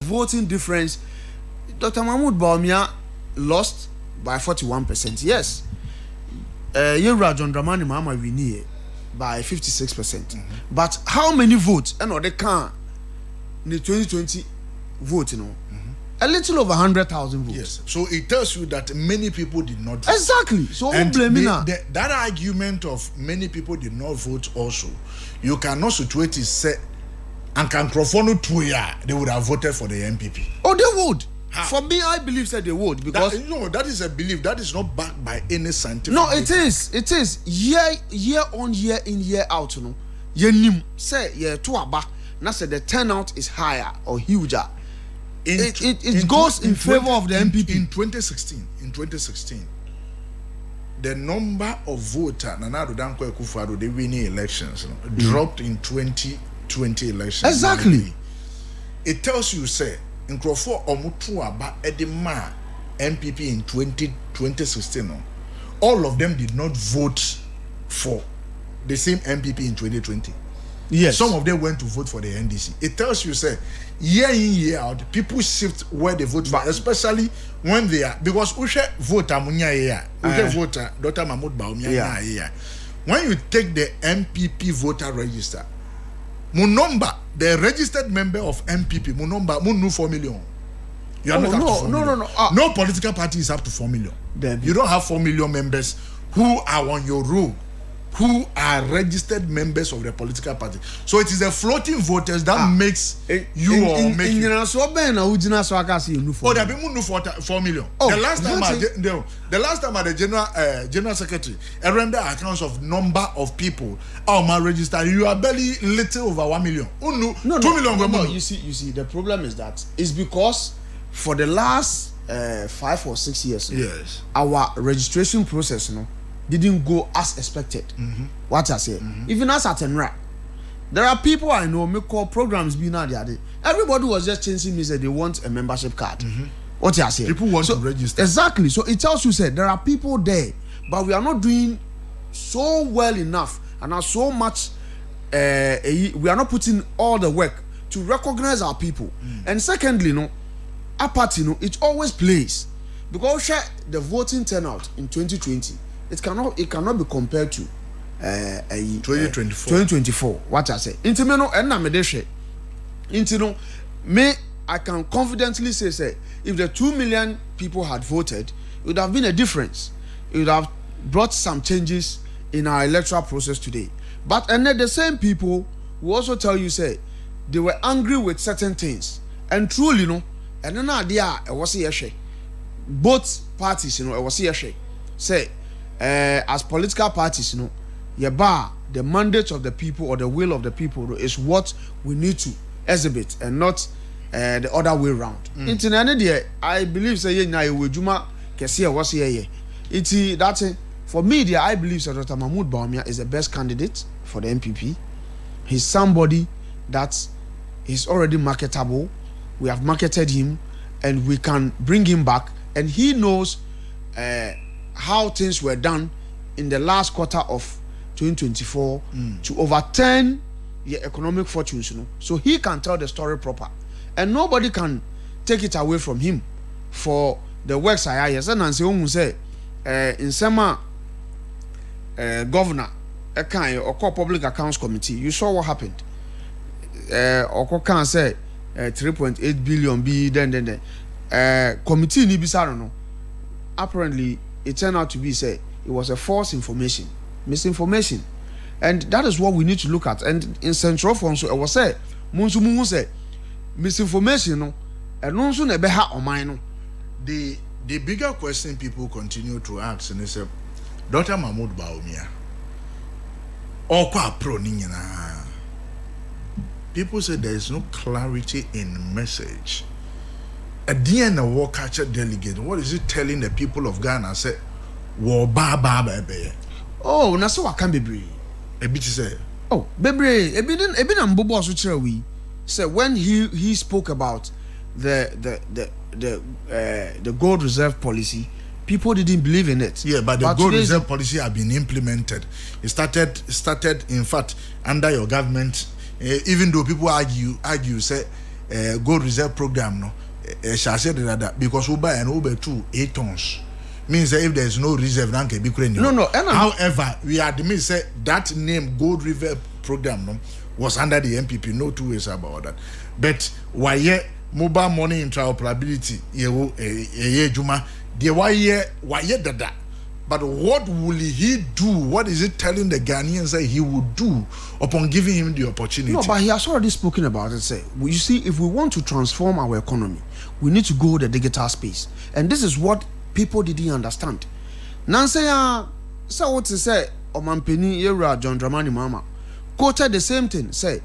voting difference, Dr. Mahmoud Bawumia lost by 41%. Yes. Yewura John Dramani Mahama win by 56%. But how many votes? And they can in the 2020 vote, a little over 100,000 votes. Yes. So it tells you that many people did not vote. Exactly. So who blaming that argument of many people did not vote also, you cannot situate it say and can Crofonu 2 year they would have voted for the MPP. Oh, they would. How? For me, I believe that they would because that is a belief that is not backed by any scientific. No, it is. It is year on year in year out. Yenim say to aba. Now say the turnout is higher or huger. It goes in favor of the MPP. In 2016, the number of voters Nana Addo Dankwa Akufo-Addo they winning elections dropped in 2020 elections. Exactly. It tells you say in Crawford Omutu Aba Edema MPP in 2016. All of them did not vote for the same MPP in 2020. Yes. Some of them went to vote for the NDC. It tells you, say, year in, year out, people shift where they vote for, especially when they are, because Ushe voter Munya here, Ushe voter Dr. Mahmoud Bawumia here. When you take the MPP voter register, Munumba, the registered member of MPP, Munumba, Munu 4 million. You are not up to 4 million. No. No political party is up to 4 million. You don't have 4 million members who are on your roll, who are registered members of the political party. So it is the floating voters that makes you or make you. Oh, there be munu 4 million. Oh, the last time at the general secretary, I render accounts of number of people my register. You are barely little over 1 million. No, 2 million. No, you see, the problem is that it's because for the last 5 or 6 years, yes, our registration process, didn't go as expected. What I say, even as at Enra, there are people I know make call programs being out there. Everybody was just chasing me said they want a membership card. What I say, people want to register. Exactly. So it tells you said there are people there, but we are not doing so well enough, and are so much. We are not putting all the work to recognize our people. And secondly, our party, it always plays because the voting turnout in 2020. It cannot be compared to 2024. What I say. Intimeno and Namedeshe. Intino me I can confidently say if the 2 million people had voted, it would have been a difference. It would have brought some changes in our electoral process today. But and then the same people will also tell you say they were angry with certain things. And truly, and then idea it was a both parties, it was a say as political parties, the mandate of the people or the will of the people is what we need to exhibit and not the other way around. I believe say that's for me. I believe that Dr. Mahmoud Bawumia is the best candidate for the MPP. He's somebody that is already marketable. We have marketed him, and we can bring him back, and he knows how things were done in the last quarter of 2024 to overturn the economic fortunes, so he can tell the story proper, and nobody can take it away from him for the works I hear. And say in summer governor or public accounts committee, you saw what happened. Or can say 3.8 billion be then committee ni bisaro apparently it turned out to be say it was a false information, misinformation, and that is what we need to look at. And in Central Fund, so I was say munsu say misinformation and no so na be ha oman. The bigger question people continue to ask and they say Dr. Mahmoud Bawumia or pro ninyana. People say there is no clarity in message. At the end of war culture delegate, what is it telling the people of Ghana? Say, war baby. Oh, na so can be brave. A bit say. Oh, baby, a bit ambobo so we say when he spoke about the gold reserve policy, people didn't believe in it. Yeah, but the gold reserve policy have been implemented. It started in fact under your government. Even though people argue say gold reserve program no shall that because we buy and over 8 tons means that if there is no reserve then can be no. However, we admit say that name gold reserve program no was under the MPP, no two ways about that. But why mobile money interoperability juma the why that. But what will he do? What is it telling the Ghanaians that he would do upon giving him the opportunity? No, but he has already spoken about it. Say, you see, if we want to transform our economy, we need to go the digital space, and this is what people didn't understand. Nancy, so what to say? Omampeni Yera John Dramani Mama quoted the same thing. Say,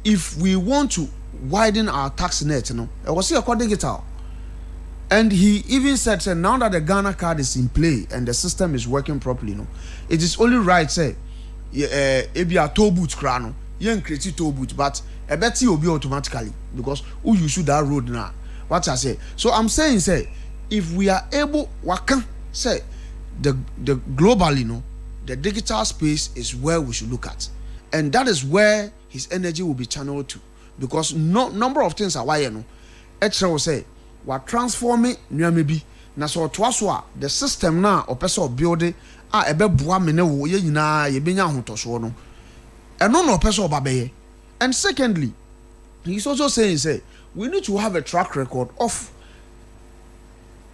if we want to widen our tax net, it was here called digital. And he even said, now that the Ghana card is in play and the system is working properly, it is only right, say, if you are toll booth crano, you can create toll booth, but I bet you will be automatically because who you should that road now. What I say. So I'm saying, say, if we are able, say, the globally, the digital space is where we should look at, and that is where his energy will be channeled to, because number of things are why extra will say. What transforming maybe na so toaso the system na o pese build ebe boa me ne wo ye nyina ye benya hotoso no eno no pese obabeye. And secondly, he's also saying say we need to have a track record of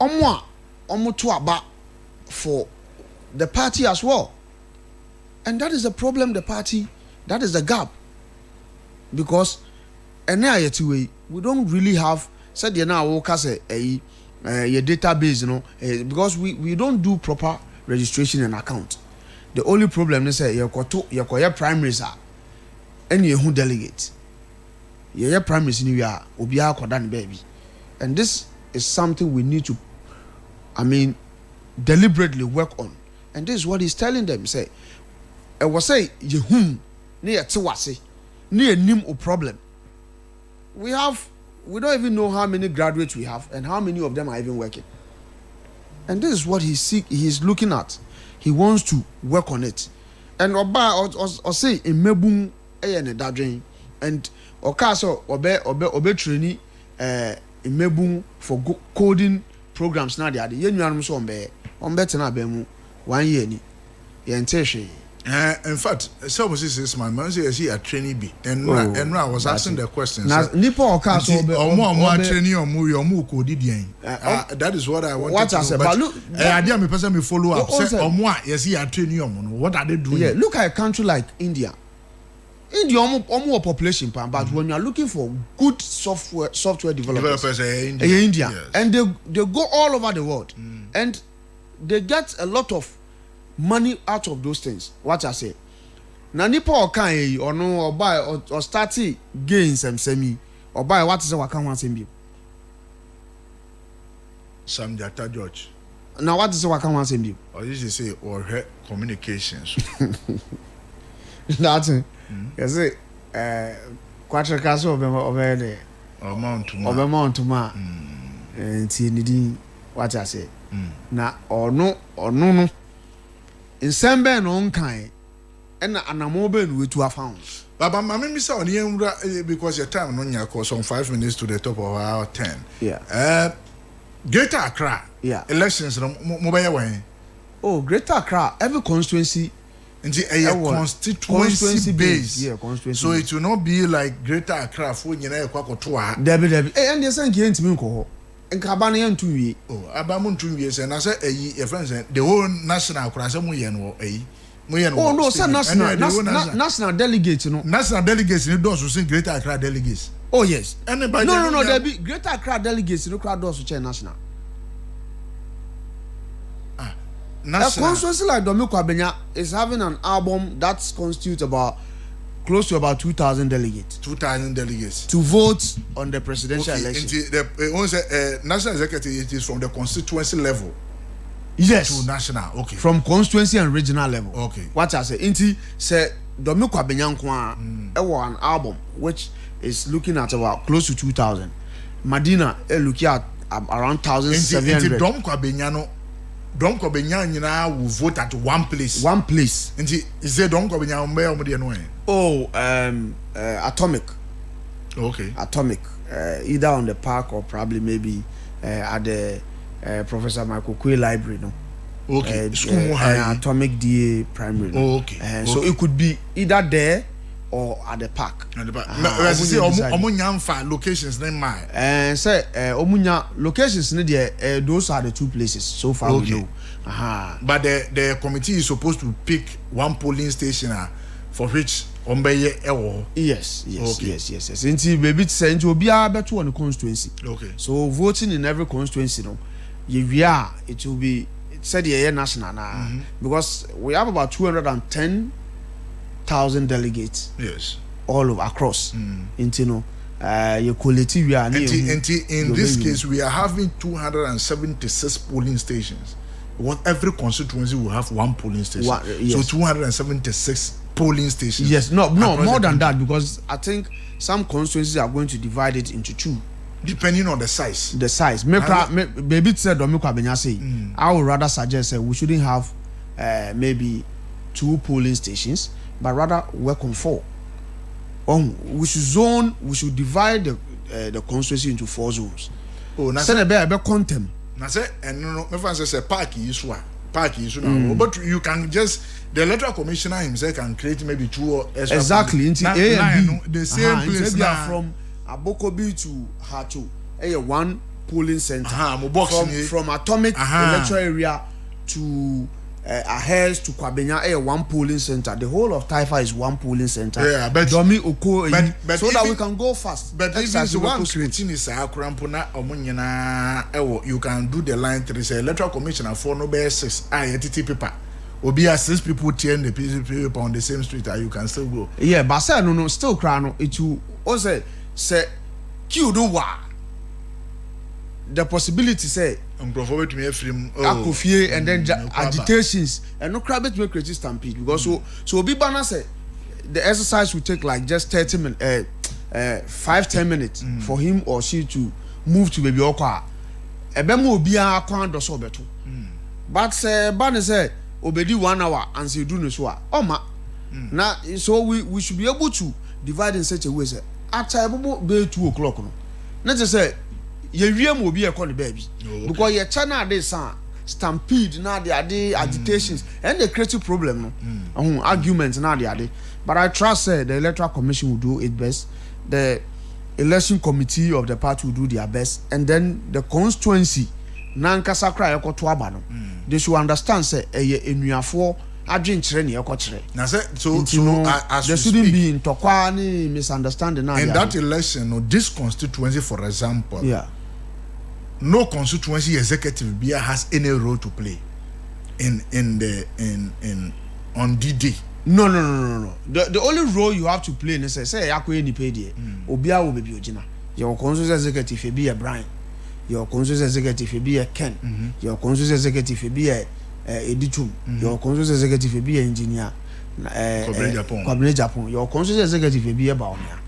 omo to aba for the party as well, and that is the problem. The party, that is the gap, because we don't really have said now a database, because we don't do proper registration and account. The only problem is your primaries are and you who delegate your primaries in your obia kodan baby, and this is something we need to deliberately work on. And this is what he's telling them. Say I was say yehum near tiwase near nim o problem. We don't even know how many graduates we have and how many of them are even working. And this is what he's looking at. He wants to work on it. And or say in mebung and okaso obe training in mebung for coding programs now. The yenuanum so ombe tena bemu 1 year ni yenteshe. In fact, so was this man. Man say he a trainee be, and I was asking the questions. Nipo okaso more trainee or more coding. That is what I want. What I say, but look, idea me person me follow up. Say or more, yes, he a trainee or what are they doing? Yeah, look at a country like India. India more population, but when you are looking for good software developers in India, yes. And they go all over the world, and they get a lot of money out of those things. What I say. Na nipa okan or no or buy or start gains and semi or buy what is what can want to Sam Jata George. Now what is what can want to or you should say or her communications. That's it. You see, Quattro Castle over there. Or Mount to Ma. And see what I say. Na or no. In Sembe no kind and anamoben with 2 pounds. Baba Mammy saw because your time on your course on 5 minutes to the top of our 10. Yeah. Greater Accra. Yeah. Elections mobile way. Oh, Greater Accra, every constituency and a constituency base. Yeah, constituency. So it will not be like Greater Accra for you know Quacotua. Debbie. And the same game to me. And Cabanian 2 years. Oh, Abamun 2 years, and I said, your friends, the whole national cross, oh no, sir, national delegates, national delegates, you don't sing Greater Accra delegates. Oh, yes. Anybody? No, there be Greater Accra delegates, no crowd doors to national. A constituency like Dominic Abenya is having an album that constitutes close to about 2,000 delegates. 2,000 delegates to vote on the presidential election. The national executive, it is from the constituency level. Yes. To national. Okay. From constituency and regional level. Okay. What I say, Inti say Dominic Abenyankwa an album which is looking at about close to 2,000. Madina looking at around 1,700. Dom Kobenya will vote at one place. One place. And he said Dom Kobenya Atomic. Okay. Atomic. either on the park or probably maybe at the Professor Michael Quay Library, no. Okay. School high. Atomic DA Primary. No? Oh, okay. So it could be either there or at the park. At the park. Omunya locations name my. And say Omunya locations those are the two places so far we know. But the committee is supposed to pick one polling station for which Ombeye ewo. Yes. Until maybe say into Obia better on the constituency. Okay. So voting in every constituency, no, it will be said the national now because we have about 210,000 delegates. Yes. All over across. Into your quality we are. In this case, we are having 276 polling stations. Every constituency will have one polling station. Yes. So 276 polling stations. Yes, no, more than that because I think some constituencies are going to divide it into two. Depending on the size. Maybe said I would rather suggest we shouldn't have maybe 2 polling stations, but rather work on 4. We should divide the constituency into 4 zones. Oh, now send a content. Now say and no, my friend say park issue now. But you can just the electoral commissioner himself can create maybe 2 extra. Exactly. Into A and B. The same place now. From Abokobi to Hato, 1 polling center. From Atomic electoral area to Ahers to Kwabenya, 1 polling center. The whole of Taifa is 1 polling center. Yeah, but Domi Oko, but so that we can go fast. But if it's one creating is Akurampuna Omunyana, you can do the line 3. Say electoral commissioner for no bear 6 INTT paper. Obi 6 people turn the paper on the same street, you can still go. Yeah, but say no, still crown it will also say Q do wa. The possibility say Akufie and then agitations and no crab it will create stampede because so Obi Bana say the exercise will take like just 30 minutes 5-10 minutes for him or she to move to baby okwa ebemo obi a kwan do so beto but say Bana say obedi 1 hour and say do no so oma na so we should be able to divide in such a way say after be 2 o'clock no na just say ye wiem obi e call the baby because ye channel this stampede na the agitations and the creative problem no arguments na the but I trust say the electoral commission will do its best, the election committee of the party will do their best, and then the constituency nankasa kra ekoto aba no they should understand say enuafo adwen kire ne ekokyere na say so as there shouldn't be in tokwa ni misunderstanding na in that election no this constituency for example no constituency executive bia has any role to play in on D-Day. No. The only role you have to play is say yakwe ni pay there. Obia wo bebi ogina. Your constituency executive be a Brian. Your constituency executive be a Ken. Your constituency executive be a Editum. Your constituency executive be a engineer. Kwabene Japan. Your constituency executive be a Baumia.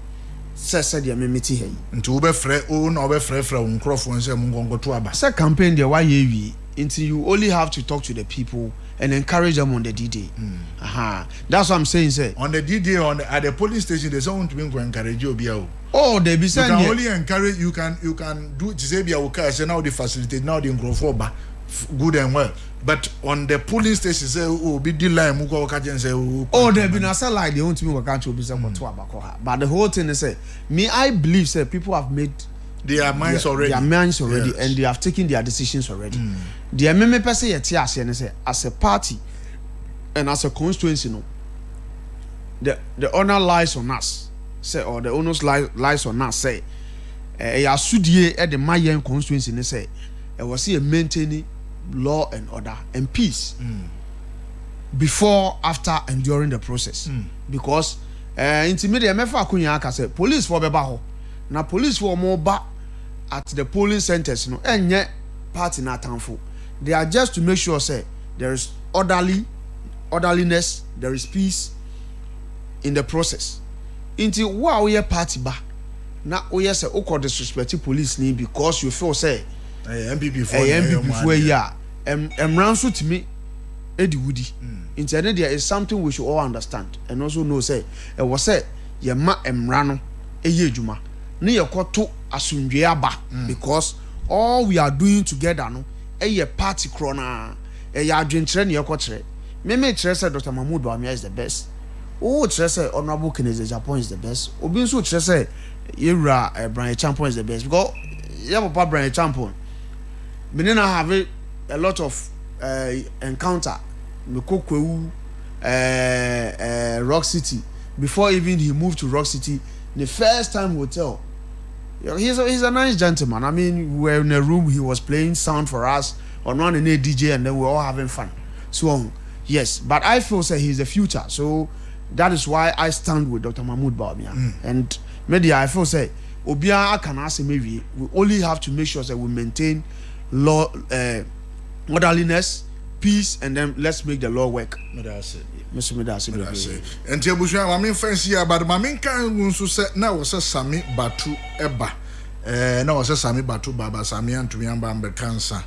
Said the meeting here. Nti wo be frɛ o na wo be frɛ nkrofo nse mu ngongoto aba. Say campaign there why ye until you only have to talk to the people and encourage them on the D-Day. That's what I'm saying. Say on the D-Day at the polling station, they don't want to encourage you. Oh, they be saying you can only encourage. You can do Gisebia okay. Say now they facilitate now the Nkrofo good and well. But on the polling station, say oh be delay muko okajen say oh they be na say like they want to me waka to be say but the whole thing is say me I believe say people have made their minds already. Yes. And they have taken their decisions already. The MMP person yet say as a party and as a constituency no the honor lies on us say or the onus lies on us say asudie at the Mayan constituency ne say e was see maintaining law and order and peace before, after and during the process because intermediate mefa akunya aka say police for beba ho na police for more back at the polling centers no enye party na atamfo they are just to make sure say there is orderliness, there is peace in the process until wa we party ba na we say o disrespect police ni because you feel say MPP for yeah emranso to me edi wudi until there is something we should all understand and also know say e was say ye ma emra no eye adwuma ne ye koto asundwe aba because all we are doing together no a party krona a adwenkyerɛ ne yɛkɔkyerɛ me kyerɛ sɛ Dr. Mahmoud Bawumia is the best kyerɛ sɛ Honorable Kenneth Japan is the best obi nso kyerɛ sɛ yɛwura Brian Champion is the best because yɛ papa Brian Champion me ne na have a lot of encounter me kɔ Kwewu Rock City before even he moved to Rock City the first time hotel. He's a nice gentleman. I mean, we were in a room, he was playing sound for us on one and a DJ, and then we were all having fun. So, yes, but I feel say he's the future. So that is why I stand with Dr. Mahmoud Bawumia. And media, I feel say Obia can ask maybe we only have to make sure that we maintain law, orderliness, peace, and then let's make the law work. That's it. Mr. Medasi. And Tiabusha, I mean, fancy about my main kind of say now was a Sami Batu Eba. Now was a Sami Batu Baba Sami and to Yamba cancer.